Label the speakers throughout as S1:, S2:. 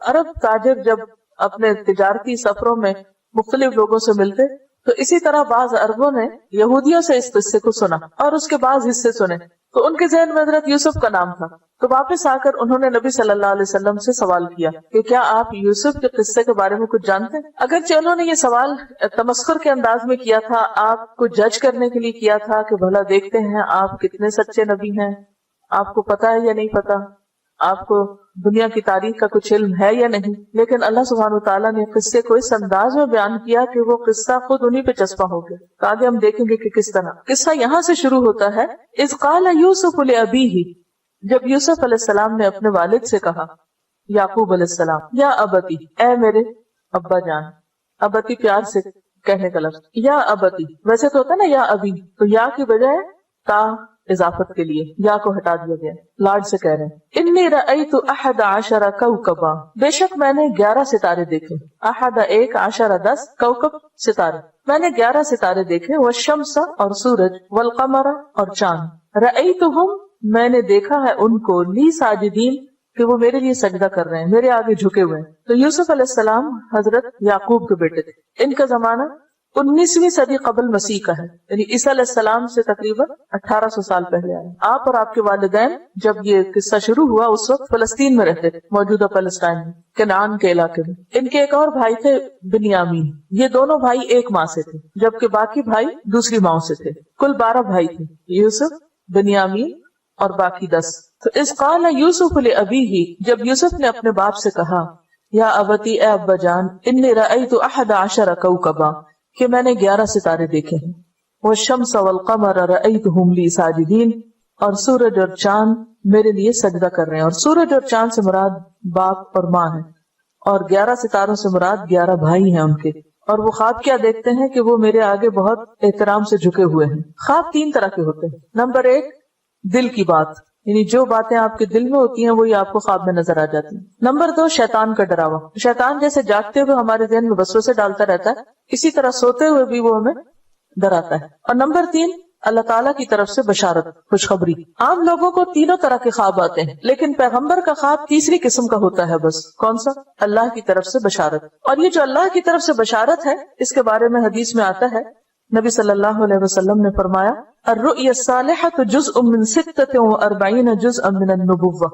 S1: عرب تاجر جب اپنے تجارتی سفروں میں مختلف لوگوں سے ملتے تو اسی طرح بعض عربوں نے یہودیوں سے اس قصے کو سنا اور اس کے بعض حصے سنے، تو ان کے ذہن میں حضرت یوسف کا نام تھا، تو واپس آ کر انہوں نے نبی صلی اللہ علیہ وسلم سے سوال کیا کہ کیا آپ یوسف کے قصے کے بارے میں کچھ جانتے ہیں؟ اگرچہ انہوں نے یہ سوال تمسخر کے انداز میں کیا تھا، آپ کو جج کرنے کے لیے کیا تھا کہ بھلا دیکھتے ہیں آپ کتنے سچے نبی ہیں، آپ کو پتا ہے یا نہیں پتا، آپ کو دنیا کی تاریخ کا کچھ علم ہے یا نہیں، لیکن اللہ سبحانہ وتعالیٰ نے قصے کو اس انداز میں بیان کیا کہ وہ قصہ خود انہی پہ چسپاں ہو گیا۔ تو آگے ہم دیکھیں گے کہ کس طرح قصہ یہاں سے شروع ہوتا ہے۔ اذ قال یوسف لأبیہ، جب یوسف علیہ السلام نے اپنے والد سے کہا، یعقوب علیہ السلام، یا ابتی، اے میرے ابا جان، ابتی پیار سے کہنے کا لفظ، یا ابتی، ویسے تو ہوتا ہے نا یا ابی، تو یا کی بجائے تا اضافت کے لیے یا کو ہٹا دیا گیا، لاڈ سے کہہ رہے ہیں۔ انی رأیت 11 کوکبا، بے شک میں نے 11 ستارے دیکھے، احد ایک، عشر 10، کوکب ستارے، میں نے 11 ستارے دیکھے، والشمس اور سورج، والقمر اور چاند، رأیتہم میں نے دیکھا ہے ان کو، لی ساجدین کہ وہ میرے لیے سجدہ کر رہے ہیں، میرے آگے جھکے ہوئے ہیں۔ تو یوسف علیہ السلام حضرت یعقوب کے بیٹے تھے، ان کا زمانہ 19ویں صدی قبل مسیح کا ہے، یعنی عیسیٰ علیہ السلام سے تقریباً 1800 سال پہلے آئے۔ آپ اور آپ کے والدین جب یہ قصہ شروع ہوا اس وقت فلسطین میں رہتے تھے، موجودہ فلسطین میں، کنعان کے علاقے میں۔ ان کے ایک اور بھائی تھے بنیامین، یہ دونوں بھائی ایک ماں سے تھے، جبکہ باقی بھائی دوسری ماں سے تھے۔ کل 12 بھائی تھے، یوسف، بنیامین اور باقی 10۔ تو اذ قال یوسف لأبیہ، جب یوسف نے اپنے باپ سے کہا، یا ابتی، اے ابا جان، انی رأیت 11 کوکبا، کہ میں نے 11 ستارے دیکھے ہیں، والشمس والقمر رأیتہم لی ساجدین، اور سورج اور چاند میرے لیے سجدہ کر رہے ہیں، اور سورج اور چاند سے مراد باپ اور ماں ہے، اور 11 ستاروں سے مراد 11 بھائی ہیں ان کے۔ اور وہ خواب کیا دیکھتے ہیں کہ وہ میرے آگے بہت احترام سے جھکے ہوئے ہیں۔ خواب 3 طرح کے ہوتے ہیں۔ نمبر 1، دل کی بات، یعنی جو باتیں آپ کے دل میں ہوتی ہیں وہی آپ کو خواب میں نظر آ جاتی ہیں۔ نمبر 2، شیطان کا ڈراوا، شیطان جیسے جاگتے ہوئے ہمارے ذہن میں وسوسے ڈالتا رہتا ہے، اسی طرح سوتے ہوئے بھی وہ ہمیں ڈراتا ہے۔ اور نمبر 3، اللہ تعالیٰ کی طرف سے بشارت، خوشخبری۔ عام لوگوں کو تینوں طرح کے خواب آتے ہیں، لیکن پیغمبر کا خواب تیسری قسم کا ہوتا ہے بس۔ کون سا؟ اللہ کی طرف سے بشارت۔ اور یہ جو اللہ کی طرف سے بشارت ہے، اس کے بارے میں حدیث میں آتا ہے، نبی صلی اللہ علیہ وسلم نے فرمایا، الرؤیا الصالحۃ جزء من 46 جزءا من النبوہ،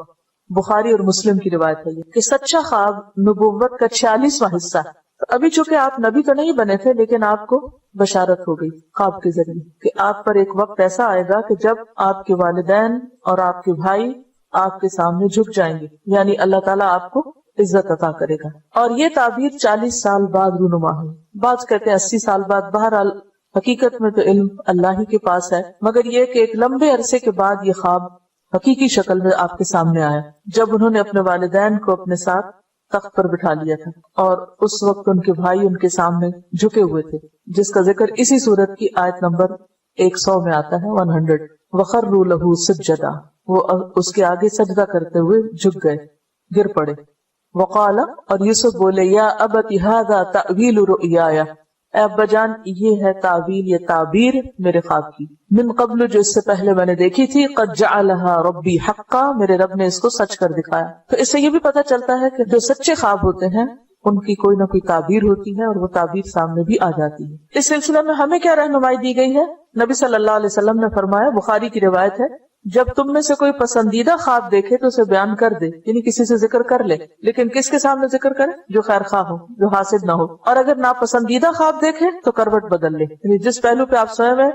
S1: بخاری اور مسلم کی روایت ہے یہ، کہ سچا خواب نبوت کا 46واں حصہ ہے۔ تو ابھی چونکہ آپ نبی تو نہیں بنے تھے، لیکن آپ کو بشارت ہو گئی خواب کے ذریعے کہ آپ پر ایک وقت ایسا آئے گا کہ جب آپ کے والدین اور آپ کے بھائی آپ کے سامنے جھک جائیں گے، یعنی اللہ تعالیٰ آپ کو عزت عطا کرے گا۔ اور یہ تعبیر 40 سال بعد رونما ہوئی، بعض کہتے ہیں 80 سال بعد۔ بہرحال حقیقت میں تو علم اللہ ہی کے پاس ہے، مگر یہ کہ ایک لمبے عرصے کے بعد یہ خواب حقیقی شکل میں آپ کے سامنے آیا، جب انہوں نے اپنے والدین کو اپنے ساتھ تخت پر بٹھا لیا تھا، اور اس وقت ان کے بھائی ان کے سامنے جھکے ہوئے تھے، جس کا ذکر اسی سورت کی آیت نمبر 100 میں آتا ہے، 100۔ وَخَرُّوا لَهُ سُجَّدًا، وہ اس کے آگے سجدہ کرتے ہوئے جھک گئے، گر پڑے۔ وَقَالَ، اور یوسف بولے، یا ابت ھذا تأویل رؤیایا، اے ابا جان یہ ہے تعویل، یہ تعبیر میرے خواب کی، من قبل جو اس سے پہلے میں نے دیکھی تھی، قد جعلها ربی حقا، میرے رب نے اس کو سچ کر دکھایا۔ تو اس سے یہ بھی پتہ چلتا ہے کہ جو سچے خواب ہوتے ہیں ان کی کوئی نہ کوئی تعبیر ہوتی ہے، اور وہ تعبیر سامنے بھی آ جاتی ہے۔ اس سلسلے میں ہمیں کیا رہنمائی دی گئی ہے؟ نبی صلی اللہ علیہ وسلم نے فرمایا، بخاری کی روایت ہے، جب تم میں سے کوئی پسندیدہ خواب دیکھے تو اسے بیان کر دے، یعنی کسی سے ذکر کر لے، لیکن کس کے سامنے ذکر کرے؟ جو خیر خواہ ہو، جو حاسد نہ ہو۔ اور اگر ناپسندیدہ خواب دیکھے تو کروٹ بدل لے، یعنی جس پہلو پہ آپ سوئے ہوئے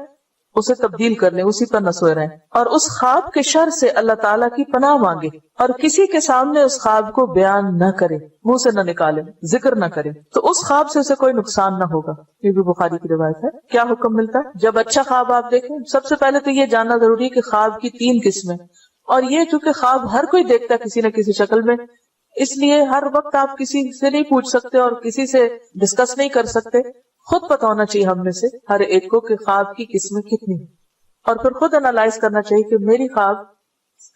S1: اسے تبدیل کر لیں، اسی پر نہ سوئے رہیں، اور اس خواب کے شر سے اللہ تعالیٰ کی پناہ مانگے، اور کسی کے سامنے اس خواب کو بیان نہ کرے، منہ سے نہ نکالے، ذکر نہ کرے، تو اس خواب سے اسے کوئی نقصان نہ ہوگا۔ یہ بھی بخاری کی روایت ہے۔ کیا حکم ملتا ہے جب اچھا خواب آپ دیکھیں؟ سب سے پہلے تو یہ جاننا ضروری ہے کہ خواب کی 3 قسمیں، اور یہ چونکہ خواب ہر کوئی دیکھتا ہے کسی نہ کسی شکل میں، اس لیے ہر وقت آپ کسی سے نہیں پوچھ سکتے اور کسی سے ڈسکس نہیں کر سکتے، خود پتہ ہونا چاہیے ہم میں سے ہر ایک کو کہ خواب کی قسمیں کتنی، اور پھر خود انالائز کرنا چاہیے کہ میری خواب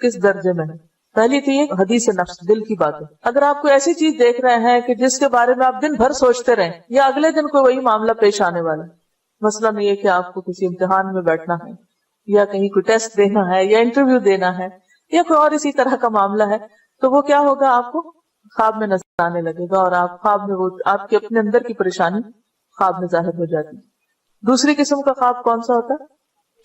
S1: کس درجے میں ہے۔ پہلی تو یہ حدیث نفس، دل کی بات ہے۔ اگر آپ کوئی ایسی چیز دیکھ رہے ہیں کہ جس کے بارے میں آپ دن بھر سوچتے رہیں، یا اگلے دن کوئی وہی معاملہ پیش آنے والا ہے، مثلاً یہ کہ آپ کو کسی امتحان میں بیٹھنا ہے، یا کہیں کوئی ٹیسٹ دینا ہے، یا انٹرویو دینا ہے، یا کوئی اور اسی طرح کا معاملہ ہے، تو وہ کیا ہوگا؟ آپ کو خواب میں نظر آنے لگے گا، اور آپ خواب میں وہ آپ کے اپنے اندر کی پریشانی خواب میں ظاہر ہو جاتی. دوسری قسم کا خواب کون سا ہوتا ہے؟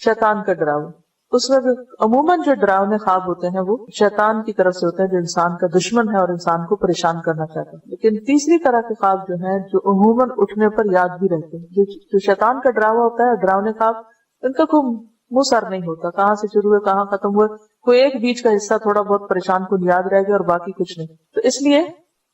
S1: شیطان کا ڈراوا. اس میں عموماً جو ڈراونے خواب ہوتے ہیں وہ شیطان کی طرف سے ہوتے ہیں، جو انسان کا دشمن ہے اور انسان کو پریشان کرنا چاہتا ہے. لیکن تیسری طرح کے خواب جو ہیں جو عموماً اٹھنے پر یاد بھی رہتے ہیں، جو شیطان کا ڈراوا ہوتا ہے، ڈراونے خواب، ان کا کوئی منہ سر نہیں ہوتا، کہاں سے شروع ہوئے کہاں ختم ہوئے، کوئی ایک بیچ کا حصہ تھوڑا بہت پریشان کو یاد رہ گیا اور باقی کچھ نہیں. تو اس لیے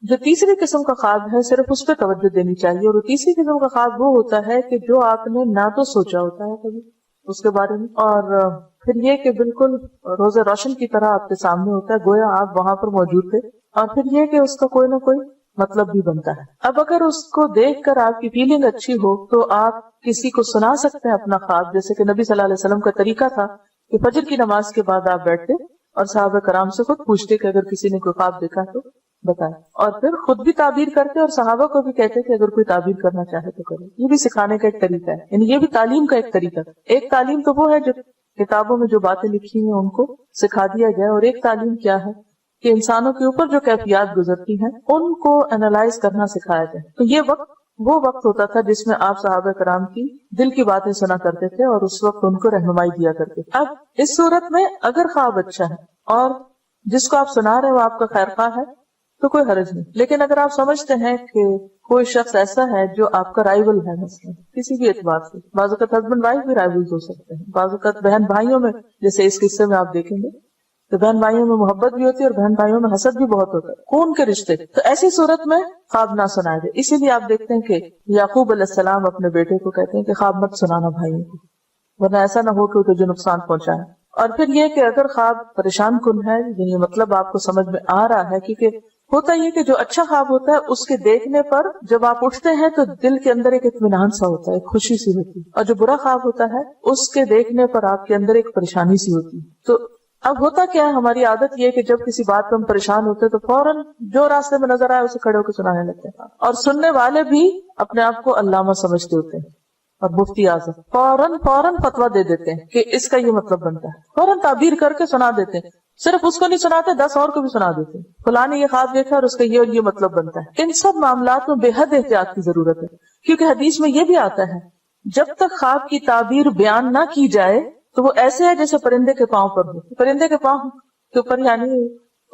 S1: جو تیسری قسم کا خواب ہے صرف اس پہ توجہ دینی چاہیے. اور تیسری قسم کا خواب وہ ہوتا ہے کہ جو آپ نے نہ تو سوچا ہوتا ہے کبھی اس کے بارے میں، اور پھر یہ کہ بالکل روز روشن کی طرح آپ کے سامنے ہوتا ہے، گویا آپ وہاں پر موجود تھے، اور پھر یہ کہ اس کا کوئی نہ کوئی مطلب بھی بنتا ہے. اب اگر اس کو دیکھ کر آپ کی فیلنگ اچھی ہو تو آپ کسی کو سنا سکتے ہیں اپنا خواب، جیسے کہ نبی صلی اللہ علیہ وسلم کا طریقہ تھا کہ فجر کی نماز کے بعد آپ بیٹھتے اور صحابہ کرام سے خود پوچھتے کہ اگر کسی نے کوئی خواب دیکھا تو بتائیں، اور پھر خود بھی تعبیر کرتے اور صحابہ کو بھی کہتے کہ اگر کوئی تعبیر کرنا چاہے تو کرے. یہ بھی سکھانے کا ایک طریقہ ہے، یعنی یہ بھی تعلیم کا ایک طریقہ ہے. ایک تعلیم تو وہ ہے جو کتابوں میں جو باتیں لکھی ہیں ان کو سکھا دیا جائے، اور ایک تعلیم کیا ہے کہ انسانوں کے اوپر جو کیفیات گزرتی ہیں ان کو انالائز کرنا سکھایا جائے. تو یہ وقت وہ وقت ہوتا تھا جس میں آپ صحابہ کرام کی دل کی باتیں سنا کرتے تھے اور اس وقت ان کو رہنمائی دیا کرتے تھے. اب اس صورت میں اگر خواب اچھا ہے اور جس کو آپ سنا رہے ہو آپ کا خیر خواہ ہے تو کوئی حرج نہیں. لیکن اگر آپ سمجھتے ہیں کہ کوئی شخص ایسا ہے جو آپ کا رائیول ہے، مثلا کسی بھی اعتبار سے، بعض اوقات ہسبینڈ وائف بھی رائیول ہو سکتے ہیں، بعض اوقات بہن بھائیوں میں، جیسے اس قصے میں آپ دیکھیں گے تو بہن بھائیوں میں محبت بھی ہوتی ہے اور بہن بھائیوں میں حسد بھی بہت ہوتا ہے، خون کے رشتے. تو ایسی صورت میں خواب نہ سنائے جائے. اسی لیے آپ دیکھتے ہیں کہ یعقوب علیہ السلام اپنے بیٹے کو کہتے ہیں کہ خواب مت سنانا بھائیوں کو، ورنہ ایسا نہ ہو کہ وہ تجھے نقصان پہنچائے. اور پھر یہ کہ اگر خواب پریشان کن ہے، یعنی مطلب آپ کو سمجھ میں آ رہا ہے، کیونکہ ہوتا یہ کہ جو اچھا خواب ہوتا ہے اس کے دیکھنے پر جب آپ اٹھتے ہیں تو دل کے اندر ایک اطمینان سا ہوتا ہے، ایک خوشی سی ہوتی ہے، اور جو برا خواب ہوتا ہے اس کے دیکھنے پر آپ کے اندر ایک پریشانی سی ہوتی ہے. تو اب ہوتا کیا ہے، ہماری عادت یہ ہے کہ جب کسی بات پہ ہم پریشان ہوتے ہیں تو فوراً جو راستے میں نظر آئے اسے کھڑے ہو کے سنانے لگتے ہیں، اور سننے والے بھی اپنے آپ کو علامہ سمجھتے ہوتے ہیں اور مفتی اعظم، فوراً فتویٰ دے دیتے ہیں کہ اس کا یہ مطلب بنتا ہے، فوراً تعبیر کر کے سنا دیتے ہیں. صرف اس کو نہیں سناتے، 10 اور کو بھی سنا دیتے ہیں، فلاں نے یہ خواب دیکھا اور اس کا یہ اور یہ مطلب بنتا ہے. ان سب معاملات میں بے حد احتیاط کی ضرورت ہے، کیونکہ حدیث میں یہ بھی آتا ہے جب تک خواب کی تعبیر بیان نہ کی جائے تو وہ ایسے ہے جیسے پرندے کے پاؤں پر ہو. پرندے کے پاؤں کے اوپر، یعنی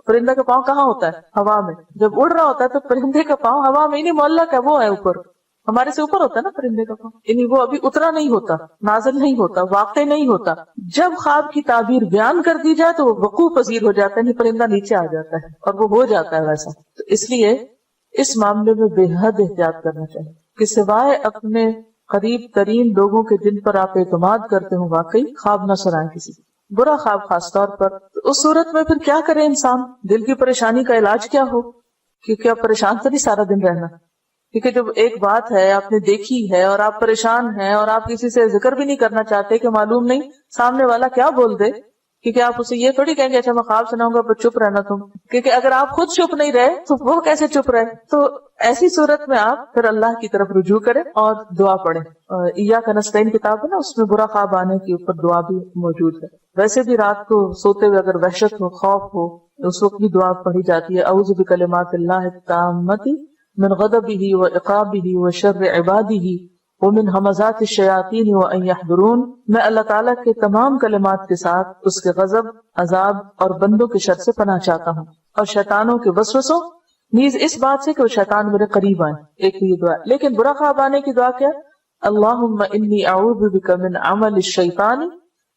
S1: پرندے کا پاؤں کہاں ہوتا ہے؟ ہوا میں. جب اڑ رہا ہوتا ہے تو پرندے کا پاؤں ہوا میں نہیں، معلق ہے، وہ ہے اوپر، ہمارے سے اوپر ہوتا ہے نا پرندے کا پاؤں، یعنی وہ ابھی اترا نہیں ہوتا، نازل نہیں ہوتا، واقع نہیں ہوتا. جب خواب کی تعبیر بیان کر دی جائے تو وہ وقوع پذیر ہو جاتا ہے، نہیں پرندہ نیچے آ جاتا ہے اور وہ ہو جاتا ہے ویسا. تو اس لیے اس معاملے میں بے حد احتیاط کرنا چاہیے کہ سوائے اپنے قریب ترین لوگوں کے جن پر آپ اعتماد کرتے ہوں واقعی خواب نہ سنائیں کسی کو، برا خواب خاص طور پر. تو اس صورت میں پھر کیا کرے انسان؟ دل کی پریشانی کا علاج کیا ہو؟ کیونکہ آپ پریشان تو نہیں سارا دن رہنا، کیونکہ جب ایک بات ہے آپ نے دیکھی ہے اور آپ پریشان ہیں اور آپ کسی سے ذکر بھی نہیں کرنا چاہتے کہ معلوم نہیں سامنے والا کیا بول دے، کیونکہ آپ اسے یہ تھوڑی کہیں گے اچھا میں خواب سناؤں گا پر چپ رہنا تم، کیونکہ اگر آپ خود چپ نہیں رہے تو وہ کیسے چپ رہے. تو ایسی صورت میں آپ پھر اللہ کی طرف رجوع کریں اور دعا پڑھیں. ایاک نستعین کتاب ہے نا، اس میں برا خواب آنے کے اوپر دعا بھی موجود ہے. ویسے بھی رات کو سوتے ہوئے اگر وحشت ہو، خوف ہو، اس وقت بھی دعا پڑھی جاتی ہے، اعوذ بکلمات اللہ التامۃ من غضبہ وعقابہ وشر عبادہ ومن ہمزات الشیاطین وان یحضرون. میں اللہ تعالیٰ کے تمام کلمات کے ساتھ اس کے غضب، عذاب اور بندوں کے شر سے پناہ چاہتا ہوں، اور شیطانوں کے وسوسوں، نیز اس بات سے کہ وہ شیطان میرے قریب آئیں. ایک یہ دعا. لیکن برا خواب آنے کی دعا کیا؟ اللہم انی اعوذ بک من عمل الشیطان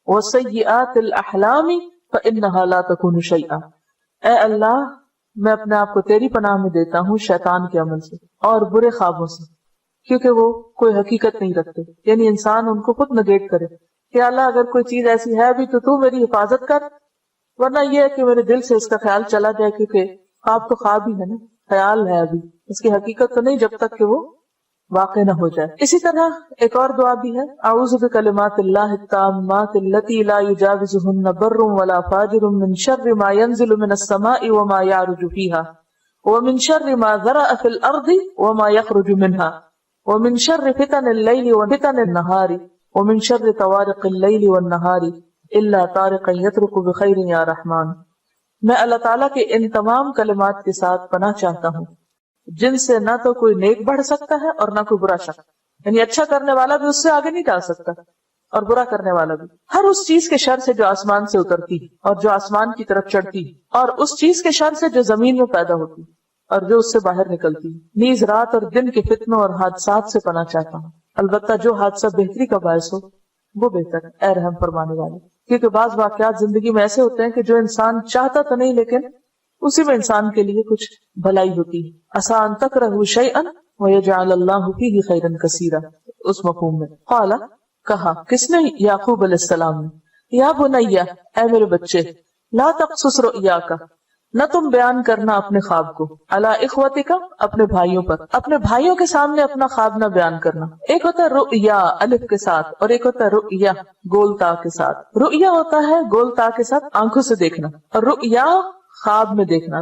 S1: وسیئات الاحلام فانہا لا تکون شیئا. اے اللہ میں اپنے آپ کو تیری پناہ میں دیتا ہوں شیطان کے عمل سے اور برے خوابوں سے، کیونکہ وہ کوئی حقیقت نہیں رکھتے. یعنی انسان ان کو خود نگیٹ کرے کہ اللہ اگر کوئی چیز ایسی ہے بھی تو میری حفاظت کر، ورنہ یہ ہے کہ میرے دل سے اس کا خیال چلا جائے، کیونکہ خواب تو خواب ہی ہے نا، خیال ہے، ابھی اس کی حقیقت تو نہیں جب تک کہ وہ واقع نہ ہو جائے. اسی طرح ایک اور دعا بھی ہے، اعوذ بکلمات اللہ التامات التی لا یجاوزہن بر ولا فاجر من شر ما ينزل من السماء وما يعرج فيها ومن شر ما ذرأ في الارض وما يخرج منها ومن شر فتن الليل وفتن النهار ومن شر طوارق الليل والنهار الا طارقا يطرق بخير یا رحمان. میں اللہ تعالیٰ کے ان تمام کلمات کے ساتھ پناہ چاہتا ہوں جن سے نہ تو کوئی نیک بڑھ سکتا ہے اور نہ کوئی برا شخص، یعنی اچھا کرنے والا بھی اس سے آگے نہیں جا سکتا اور برا کرنے والا بھی، ہر اس چیز کے شر سے جو آسمان سے اترتی اور جو آسمان کی طرف چڑھتی، اور اس چیز کے شر سے جو زمین میں پیدا ہوتی اور جو اس سے باہر نکلتی، نیز رات اور دن کے فتنوں اور حادثات سے پناہ چاہتا ہوں، البتہ جو حادثہ بہتری کا باعث ہو وہ بہتر ہے اے رحم فرمانے والے، کیونکہ بعض واقعات زندگی میں ایسے ہوتے ہیں کہ جو انسان چاہتا تو نہیں لیکن اسی میں انسان کے لیے کچھ بھلائی ہوتی ہے. عسیٰ ان تکرہوا شیئا ویجعل اللہ فیہ خیرا کثیرا، اس مفہوم میں. قال، کہا کس نے؟ یعقوب علیہ السلام نے. یا بنی، اے میرے بچے، لا تقصص رؤیاک، نہ تم بیان کرنا اپنے خواب کو، علی اخوتک، اپنے بھائیوں پر، اپنے بھائیوں کے سامنے اپنا خواب نہ بیان کرنا. ایک ہوتا ہے رؤیا الف کے ساتھ اور ایک ہوتا ہے رؤیا گول تا کے ساتھ. رؤیا ہوتا ہے گول تا کے ساتھ آنکھوں سے دیکھنا، اور رؤیا خواب میں دیکھنا.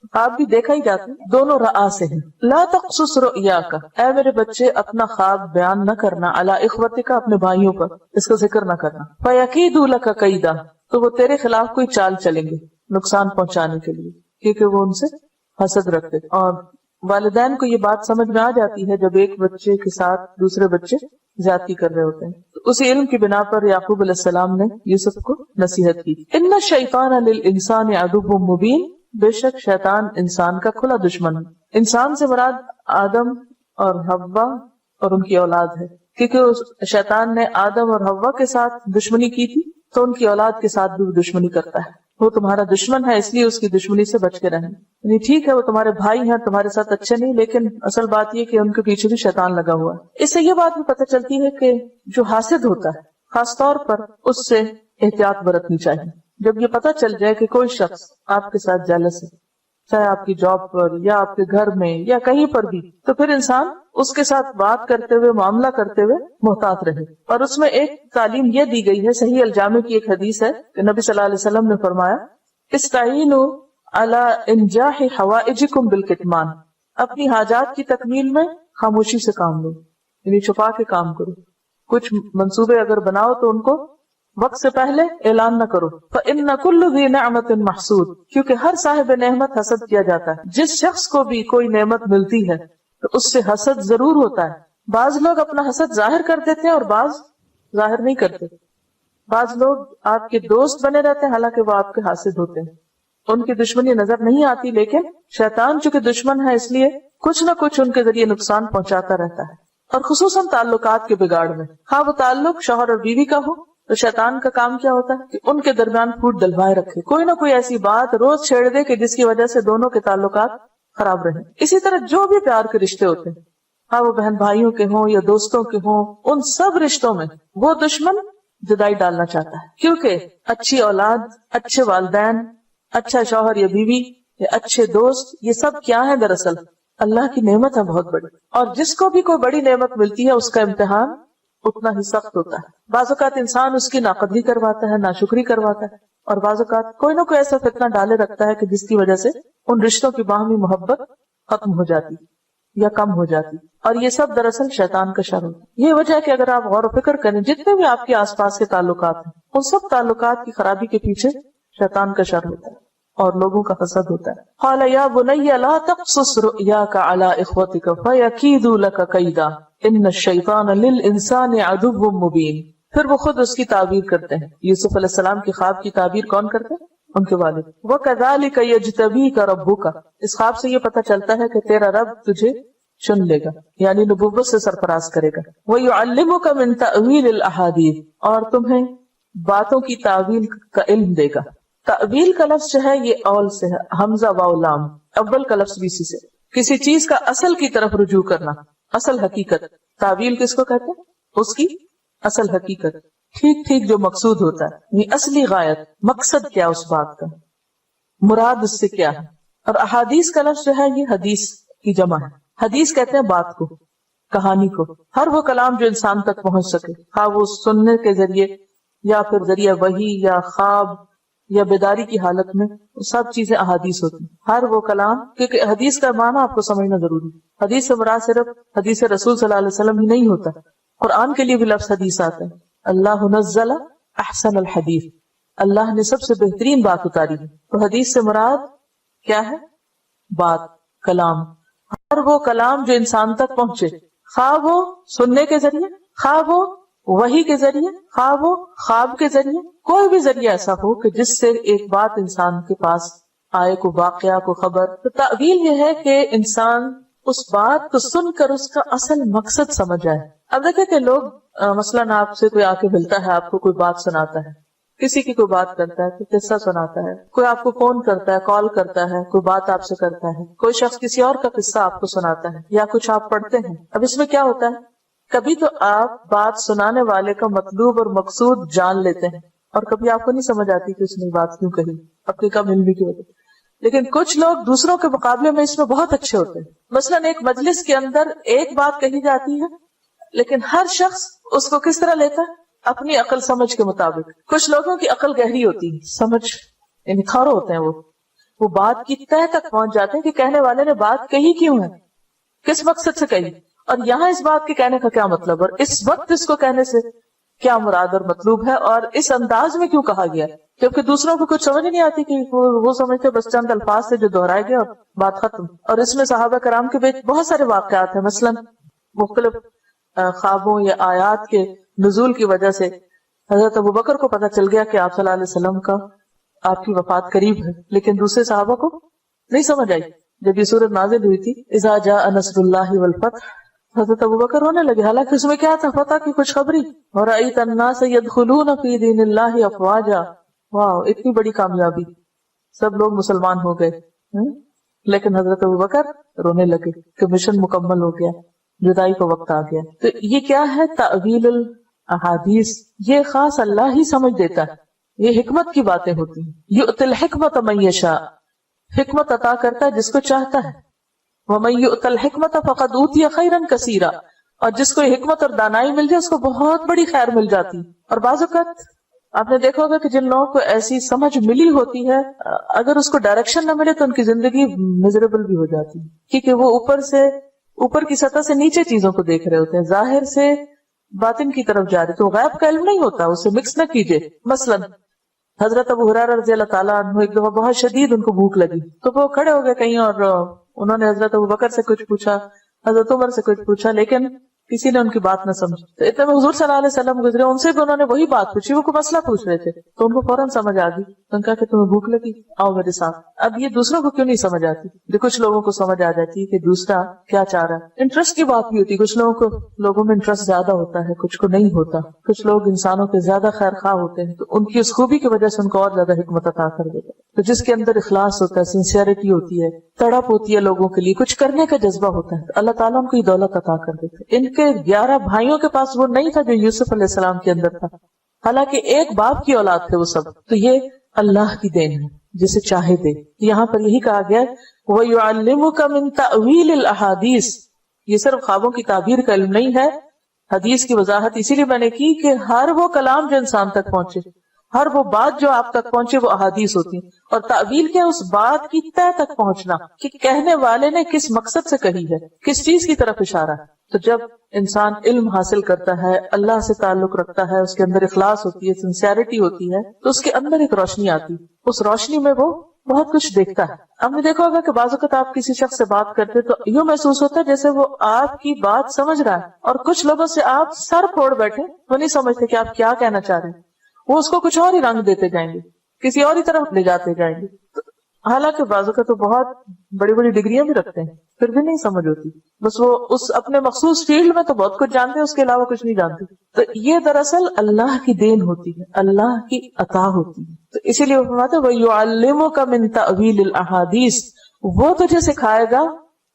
S1: خواب بھی دیکھا ہی جاتا ہے، دونوں رآ سے ہیں. لا تقصص رؤیاک، اے میرے بچے اپنا خواب بیان نہ کرنا، علی اخوتک، اپنے بھائیوں پر، اس کا ذکر نہ کرنا. فیکیدوا لک کیدا، تو وہ تیرے خلاف کوئی چال چلیں گے نقصان پہنچانے کے لیے، کیونکہ وہ ان سے حسد رکھتے. اور والدین کو یہ بات سمجھ میں آ جاتی ہے جب ایک بچے کے ساتھ دوسرے بچے زیادتی کر رہے ہوتے ہیں. تو اسی علم کی بنا پر یعقوب علیہ السلام نے یوسف کو نصیحت کی. ان الشیطان للانسان عدو مبین، بے شک شیطان انسان کا کھلا دشمن ہے. انسان سے مراد آدم اور حوا اور ان کی اولاد ہے، کیونکہ شیطان نے آدم اور حوا کے ساتھ دشمنی کی تھی تو ان کی اولاد کے ساتھ بھی دشمنی کرتا ہے. وہ تمہارا دشمن ہے، اس لیے اس کی دشمنی سے بچ کے رہنا. یعنی ٹھیک ہے وہ تمہارے بھائی ہیں، تمہارے ساتھ اچھے نہیں، لیکن اصل بات یہ کہ ان کے پیچھے بھی شیطان لگا ہوا ہے. اس سے یہ بات بھی پتہ چلتی ہے کہ جو حاسد ہوتا ہے خاص طور پر اس سے احتیاط برتنی چاہیے. جب یہ پتہ چل جائے کہ کوئی شخص آپ کے ساتھ جیلس ہے، چاہے آپ کی جاب پر یا آپ کے گھر میں یا کہیں پر بھی، تو پھر انسان اس کے ساتھ بات کرتے ہوئے، معاملہ کرتے ہوئے محتاط رہے. اور اس میں ایک تعلیم یہ دی گئی ہے، صحیح الجامع کی ایک حدیث ہے کہ نبی صلی اللہ علیہ وسلم نے فرمایا، استعینوا علی انجاح حوائجکم بالکتمان، اپنی حاجات کی تکمیل میں خاموشی سے کام لو، یعنی چھپا کے کام کرو. کچھ منصوبے اگر بناؤ تو ان کو وقت سے پہلے اعلان نہ کرو. فإن كل ذی نعمت محسود، کیونکہ ہر صاحب نعمت حسد کیا جاتا ہے. جس شخص کو بھی کوئی نعمت ملتی ہے تو اس سے حسد ضرور ہوتا ہے. بعض لوگ اپنا حسد ظاہر کر دیتے ہیں اور بعض ظاہر نہیں کرتے. بعض لوگ آپ کے دوست بنے رہتے ہیں حالانکہ وہ آپ کے حاسد ہوتے ہیں، ان کی دشمنی نظر نہیں آتی، لیکن شیطان چونکہ دشمن ہے اس لیے کچھ نہ کچھ ان کے ذریعے نقصان پہنچاتا رہتا ہے. اور خصوصاً تعلقات کے بگاڑ میں، ہاں وہ تعلق شوہر اور بیوی کا ہو تو شیطان کا کام کیا ہوتا ہے کہ ان کے درمیان پھوٹ ڈلوائے رکھے، کوئی نہ کوئی ایسی بات روز چھیڑ دے کہ جس کی وجہ سے دونوں کے تعلقات خراب رہیں. اسی طرح جو بھی پیار کے رشتے ہوتے ہیں، ہاں وہ بہن بھائیوں کے ہوں یا دوستوں کے ہوں، ان سب رشتوں میں وہ دشمن جدائی ڈالنا چاہتا ہے. کیونکہ اچھی اولاد، اچھے والدین، اچھا شوہر یا بیوی یا اچھے دوست، یہ سب کیا ہے؟ دراصل اللہ کی نعمت ہے بہت بڑی. اور جس کو بھی کوئی بڑی نعمت ملتی ہے اس کا امتحان اتنا ہی سخت ہوتا ہے. بعض اوقات انسان اس کی ناقدری کرواتا ہے، ناشکری کرواتا ہے، اور بعض اوقات کوئی نہ کوئی ایسا فتنہ ڈالے رکھتا ہے کہ جس کی وجہ سے ان رشتوں کی باہمی محبت ختم ہو جاتی یا کم ہو جاتی. اور یہ سب دراصل شیطان کا شر ہوتا ہے. یہ وجہ ہے کہ اگر آپ غور و فکر کریں، جتنے بھی آپ کے آس پاس کے تعلقات ہیں ان سب تعلقات کی خرابی کے پیچھے شیطان کا شر ہوتا ہے اور لوگوں کا حسد ہوتا ہے. قال یا بنی لا تقصص رؤیاک علی اخوتک فیکیدوا لک کیدا ان الشیطان للانسان عدو مبین. پھر وہ خود اس کی تعبیر کرتے ہیں. یوسف علیہ السلام کی خواب کی تعبیر کون کرتے ہیں؟ ان کے والد. وَكَذَلِكَ يَجْتَبِيكَ رَبُّكَ، اس خواب سے یہ پتہ چلتا ہے کہ تیرا رب تجھے چن لے گا، یعنی نبوت سے سرفراز کرے گا. وَيُعَلِّمُكَ مِن تَأْوِيلِ الْأَحَادِيثِ، اور تمہیں باتوں کی تعویل کا علم دے گا. تعویل کا لفظ جو ہے یہ اول سے ہے، حمزہ واو لام، اول کا لفظ بھی اسی سے. کسی چیز کا اصل کی طرف رجوع کرنا، اصل حقیقت. تعویل کس کو کہتے ہیں؟ اس کی اصل حقیقت، ٹھیک ٹھیک جو مقصود ہوتا ہے، یہ اصلی غایت، مقصد کیا اس بات کا، مراد اس سے کیا ہے. اور احادیث کا لفظ جو ہے یہ حدیث کی جمع ہے. حدیث کہتے ہیں بات کو، کہانی کو، ہر وہ کلام جو انسان تک پہنچ سکے، ہاں وہ سننے کے ذریعے یا پھر ذریعہ وحی یا خواب یا بیداری کی حالت میں، سب چیزیں احادیث ہوتی ہیں. ہر وہ کلام، کیونکہ حدیث کا معنی آپ کو سمجھنا ضروری ہے. حدیث سے مراد صرف حدیث رسول صلی اللہ علیہ وسلم ہی نہیں ہوتا، قرآن کے لیے بھی لفظ حدیث آتا ہے. اللہ نزل احسن الحدیث، اللہ نے سب سے بہترین بات اتاری ہے. تو حدیث سے مراد کیا ہے؟ بات، کلام. ہر وہ کلام جو انسان تک پہنچے، خواہ وہ سننے کے ذریعے، خواہ وہ وحی کے ذریعے، خواہ وہ خواب کے ذریعے، کوئی بھی ذریعہ ایسا ہو کہ جس سے ایک بات انسان کے پاس آئے، کو واقعہ، کو خبر. تو تعویل یہ ہے کہ انسان اس بات کو سن کر اس کا اصل مقصد سمجھ جائے. اب دیکھیں کہ لوگ مثلاً آپ سے کوئی آ کے ملتا ہے، آپ کو کوئی بات سناتا ہے، کسی کی کوئی بات کرتا ہے، کوئی قصہ سناتا ہے، کوئی آپ کو فون کرتا ہے، کال کرتا ہے، کوئی بات آپ سے کرتا ہے، کوئی شخص کسی اور کا قصہ آپ کو سناتا ہے یا کچھ آپ پڑھتے ہیں. اب اس میں کیا ہوتا ہے، کبھی تو آپ بات سنانے والے کا مطلوب اور مقصود جان لیتے ہیں، اور کبھی آپ کو نہیں سمجھ آتی کہ اس نے بات کیوں کہی، اپنی کم علمی کی وجہ. لیکن کچھ لوگ دوسروں کے مقابلے میں اس میں بہت اچھے ہوتے ہیں. مثلاً ایک مجلس کے اندر ایک بات کہی جاتی ہے، لیکن ہر شخص اس کو کس طرح لیتا ہے؟ اپنی عقل سمجھ کے مطابق. کچھ لوگوں کی عقل گہری ہوتی ہے، سمجھ یعنی تھورو ہوتے ہیں، وہ بات کی تہہ تک پہنچ جاتے ہیں کہ کہنے والے نے بات کہی کیوں ہے، کس مقصد سے کہی، اور یہاں اس بات کے کہنے کا کیا مطلب، اور اس وقت اس کو کہنے سے کیا مراد اور مطلوب ہے، اور اس انداز میں کیوں کہا گیا. جبکہ دوسروں کو کچھ سمجھ نہیں آتی کہ وہ سمجھتے بس چند الفاظ سے جو دہرائے گئے اور بات ختم. اور اس میں صحابہ کرام کے بیچ بہت سارے واقعات ہیں. مثلاً مختلف خوابوں یا آیات کے نزول کی وجہ سے حضرت ابوبکر کو پتہ چل گیا کہ آپ صلی اللہ علیہ وسلم کا آپ کی وفات قریب ہے، لیکن دوسرے صحابہ کو نہیں سمجھ آئی. جب یہ سورت نازل ہوئی تھی اذا جاء نصر اللہ والفتح، حضرت ابوبکر رونے لگے، حالانکہ اس میں کیا تھا، فتح کی خوشخبری. وَرَأَيْتَ النَّاسَ يَدْخُلُونَ فِي دِينِ اللَّهِ أَفْوَاجًا، واو اتنی بڑی کامیابی، سب لوگ مسلمان ہو گئے. لیکن حضرت ابوبکر رونے لگے کہ مشن مکمل ہو گیا، جدائی کا وقت آ گیا. تو یہ کیا ہے؟ تعویل الاحادیث. یہ خاص اللہ ہی سمجھ دیتا ہے، یہ حکمت کی باتیں ہوتی ہیں. یؤتی الحکمت من یشاء، حکمت عطا کرتا ہے جس کو چاہتا ہے. ومن یؤت الحکمت فقد اوتی خیرا کثیرا، اور جس کو حکمت اور دانائی مل جائے اس کو بہت بڑی خیر مل جاتی. اور بعض اوقات آپ نے دیکھا ہوگا کہ جن لوگوں کو ایسی سمجھ ملی ہوتی ہے، اگر اس کو ڈائریکشن نہ ملے تو ان کی زندگی میزریبل بھی ہو جاتی ہے، کیونکہ وہ اوپر کی سطح سے نیچے چیزوں کو دیکھ رہے ہوتے ہیں، ظاہر سے باطن کی طرف جا رہے. تو غیب کا علم نہیں ہوتا، اسے مکس نہ کیجیے. مثلا حضرت ابو ہریرہ رضی اللہ تعالیٰ عنہ ایک دفعہ بہت شدید ان کو بھوک لگی، تو وہ کھڑے ہو گئے کہیں اور انہوں نے حضرت ابوبکر سے کچھ پوچھا، حضرت عمر سے کچھ پوچھا، لیکن کسی نے ان کی بات نہ سمجھی. تو اتنے میں حضور صلی اللہ علیہ وسلم گزرے، ان سے بھی انہوں نے وہی بات پوچھی، وہ کوئی مسئلہ پوچھ رہے تھے، تو ان کو فوراً سمجھ آ گئی. تو ان کہا کہ تمہیں بھوک لگی، آؤ میرے ساتھ. اب یہ دوسروں کو کیوں نہیں سمجھ آتی؟ جو کچھ لوگوں کو سمجھ آ جاتی ہے کہ دوسرا کیا چاہ رہا ہے. انٹرسٹ کی بات بھی ہوتی ہے، کچھ لوگوں کو لوگوں میں انٹرسٹ زیادہ ہوتا ہے، کچھ کو نہیں ہوتا. کچھ لوگ انسانوں کے زیادہ خیر خواہ ہوتے ہیں، تو ان کی اس خوبی کی وجہ سے ان کو اور زیادہ حکمت عطا کر دیتا ہے. تو جس کے اندر اخلاص ہوتا ہے، سنسیئرٹی ہوتی ہے، تڑپ ہوتی ہے لوگوں کے لیے، کچھ کرنے کا جذبہ ہوتا ہے، تو اللہ تعالیٰ ان کو یہ دولت عطا کر دیتے ہیں. ان کے 11 بھائیوں کے پاس وہ نہیں تھا جو یوسف علیہ السلام کے اندر تھا، حالانکہ ایک باپ کی اولاد تھے وہ سب. تو یہ اللہ کی دین ہے، جسے چاہے دے. یہاں پر یہی کہا گیا وَيُعَلِّمُكَ مِن تَأْوِيلِ الْأَحَادِيثِ، یہ صرف خوابوں کی تعبیر کا علم نہیں ہے. حدیث کی وضاحت اسی لیے میں نے کی کہ ہر وہ کلام جو انسان تک پہنچے، ہر وہ بات جو آپ تک پہنچے، وہ احادیث ہوتی ہیں. اور تعویل کیا؟ اس بات کی تہ تک پہنچنا کہ کہنے والے نے کس مقصد سے کہی ہے، کس چیز کی طرف اشارہ ہے. تو جب انسان علم حاصل کرتا ہے، اللہ سے تعلق رکھتا ہے، اس کے اندر اخلاص ہوتی ہے، سنسیئرٹی ہوتی ہے، تو اس کے اندر ایک روشنی آتی ہے. اس روشنی میں وہ بہت کچھ دیکھتا ہے. آپ نے دیکھا ہوگا کہ بعض اوقات آپ کسی شخص سے بات کرتے تو یوں محسوس ہوتا ہے جیسے وہ آپ کی بات سمجھ رہا ہے، اور کچھ لوگوں سے آپ سر پھوڑ بیٹھے، وہ نہیں سمجھتے کہ آپ کیا کہنا چاہ رہے ہیں، وہ اس کو کچھ اور ہی رنگ دیتے جائیں گے، کسی اور ہی طرف لے جاتے جائیں گے. حالانکہ بعضوں کا تو بہت بڑی بڑی ڈگریاں بھی رکھتے ہیں، پھر بھی نہیں سمجھ ہوتی. بس وہ اس اپنے مخصوص فیلڈ میں تو بہت کچھ جانتے ہیں، اس کے علاوہ کچھ نہیں جانتے. تو یہ دراصل اللہ کی دین ہوتی ہے، اللہ کی عطا ہوتی ہے. تو اسی لیے وہ فرماتے ہیں وَيُعَلِّمُكَ مِن تَأْوِيلِ الْأَحَادِيثِ، وہ تجھے سکھائے گا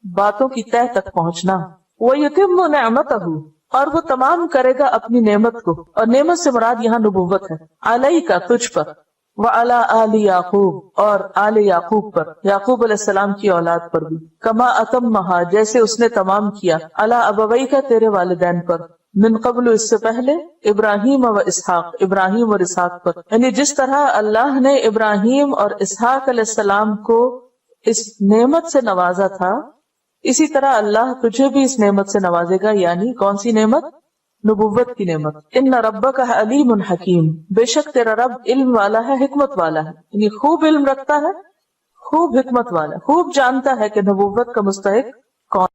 S1: باتوں کی تہ تک پہنچنا. وَيُتِمُّ نِعْمَتَهُ، اور وہ تمام کرے گا اپنی نعمت کو، اور نعمت سے مراد یہاں نبوت ہے. عَلَيْكَ، تجھ پر، وَعَلَىٰ آلِ يَعْقُوبَ، اور آل یعقوب پر، یعقوب علیہ السلام کی اولاد پر بھی. کما اتمہا، جیسے اس نے تمام کیا، علی ابویک، تیرے والدین پر، من قبل، اس سے پہلے، ابراہیم و اسحاق، ابراہیم اور اسحاق پر. یعنی جس طرح اللہ نے ابراہیم اور اسحاق علیہ السلام کو اس نعمت سے نوازا تھا، اسی طرح اللہ تجھے بھی اس نعمت سے نوازے گا. یعنی کون سی نعمت؟ نبوت کی نعمت. ان ربک علیم حکیم، بے شک تیرا رب علم والا ہے، حکمت والا ہے، یعنی خوب علم رکھتا ہے، خوب حکمت والا، خوب جانتا ہے کہ نبوت کا مستحق کون